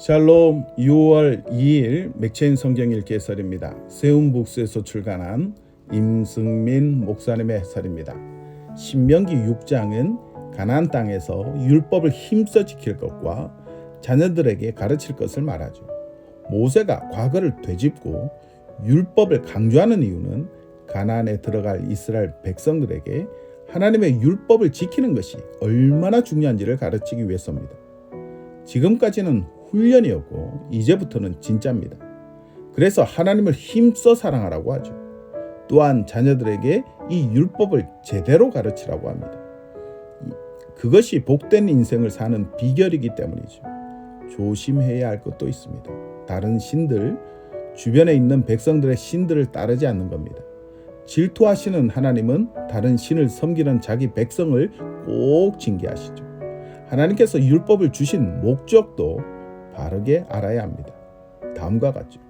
샬롬 6월 2일 맥체인 성경 읽기 해설입니다. 세움북스에서 출간한 임승민 목사님의 해설입니다. 신명기 6장은 가나안 땅에서 율법을 힘써 지킬 것과 자녀들에게 가르칠 것을 말하죠. 모세가 과거를 되짚고 율법을 강조하는 이유는 가나안에 들어갈 이스라엘 백성들에게 하나님의 율법을 지키는 것이 얼마나 중요한지를 가르치기 위해서입니다. 지금까지는 훈련이었고 이제부터는 진짜입니다. 그래서 하나님을 힘써 사랑하라고 하죠. 또한 자녀들에게 이 율법을 제대로 가르치라고 합니다. 그것이 복된 인생을 사는 비결이기 때문이죠. 조심해야 할 것도 있습니다. 다른 신들, 주변에 있는 백성들의 신들을 따르지 않는 겁니다. 질투하시는 하나님은 다른 신을 섬기는 자기 백성을 꼭 징계하시죠. 하나님께서 율법을 주신 목적도 바르게 알아야 합니다. 다음과 같죠.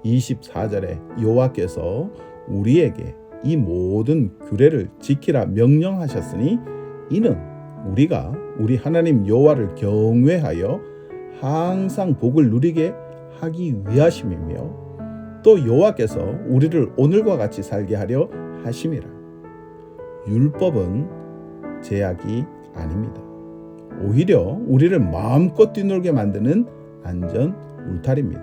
24절에 여호와께서 우리에게 이 모든 규례를 지키라 명령하셨으니 이는 우리가 우리 하나님 여호와를 경외하여 항상 복을 누리게 하기 위하심이며 또 여호와께서 우리를 오늘과 같이 살게 하려 하심이라. 율법은 제약이 아닙니다. 오히려 우리를 마음껏 뛰놀게 만드는 안전 울타리입니다.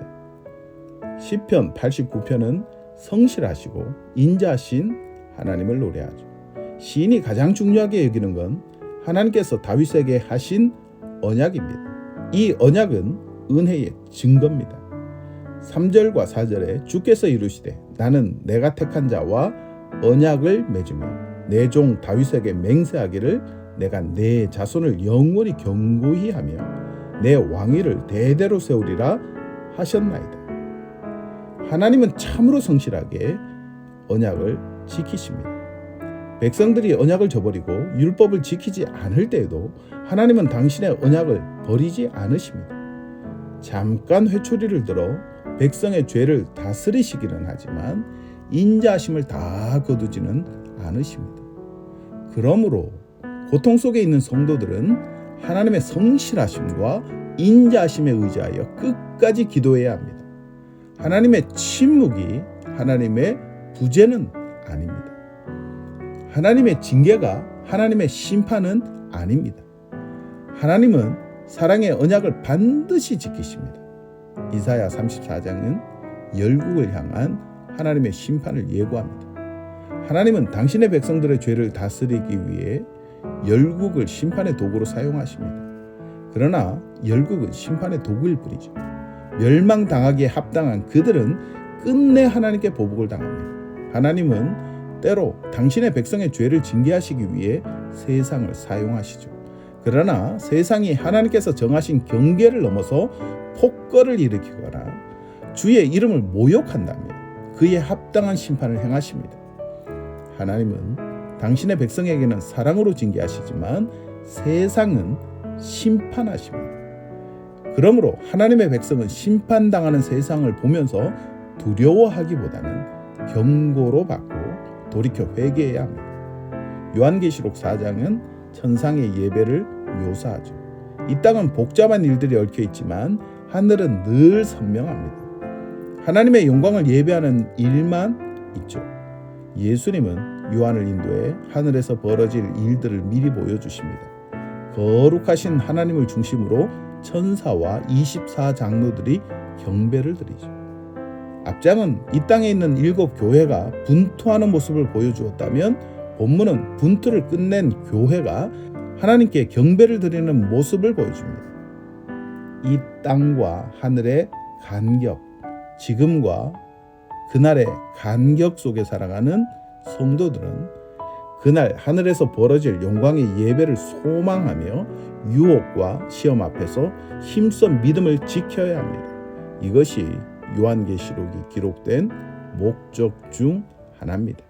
시편 89편은 성실하시고 인자하신 하나님을 노래하죠. 시인이 가장 중요하게 여기는 건 하나님께서 다윗에게 하신 언약입니다. 이 언약은 은혜의 증거입니다. 3절과 4절에 주께서 이루시되 나는 내가 택한 자와 언약을 맺으며 내 종 다윗에게 맹세하기를 내가 내 자손을 영원히 견고히 하며 내 왕위를 대대로 세우리라 하셨나이다. 하나님은 참으로 성실하게 언약을 지키십니다. 백성들이 언약을 저버리고 율법을 지키지 않을 때에도 하나님은 당신의 언약을 버리지 않으십니다. 잠깐 회초리를 들어 백성의 죄를 다스리시기는 하지만 인자하심을 다 거두지는 않으십니다. 그러므로 고통 속에 있는 성도들은 하나님의 성실하심과 인자하심에 의지하여 끝까지 기도해야 합니다. 하나님의 침묵이 하나님의 부재는 아닙니다. 하나님의 징계가 하나님의 심판은 아닙니다. 하나님은 사랑의 언약을 반드시 지키십니다. 이사야 34장은 열국을 향한 하나님의 심판을 예고합니다. 하나님은 당신의 백성들의 죄를 다스리기 위해 열국을 심판의 도구로 사용하십니다. 그러나 열국은 심판의 도구일 뿐이죠. 멸망당하기에 합당한 그들은 끝내 하나님께 보복을 당합니다. 하나님은 때로 당신의 백성의 죄를 징계하시기 위해 세상을 사용하시죠. 그러나 세상이 하나님께서 정하신 경계를 넘어서 폭거를 일으키거나 주의 이름을 모욕한다면 그에 합당한 심판을 행하십니다. 하나님은 당신의 백성에게는 사랑으로 징계하시지만 세상은 심판하십니다. 그러므로 하나님의 백성은 심판당하는 세상을 보면서 두려워하기보다는 경고로 받고 돌이켜 회개해야 합니다. 요한계시록 4장은 천상의 예배를 묘사하죠. 이 땅은 복잡한 일들이 얽혀 있지만 하늘은 늘 선명합니다. 하나님의 영광을 예배하는 일만 있죠. 예수님은 요한을 인도해 하늘에서 벌어질 일들을 미리 보여주십니다. 거룩하신 하나님을 중심으로 천사와 24장로들이 경배를 드리죠. 앞장은 이 땅에 있는 7 교회가 분투하는 모습을 보여주었다면 본문은 분투를 끝낸 교회가 하나님께 경배를 드리는 모습을 보여줍니다. 이 땅과 하늘의 간격, 지금과 그날의 간격 속에 살아가는 성도들은 그날 하늘에서 벌어질 영광의 예배를 소망하며 유혹과 시험 앞에서 힘써 믿음을 지켜야 합니다. 이것이 요한계시록이 기록된 목적 중 하나입니다.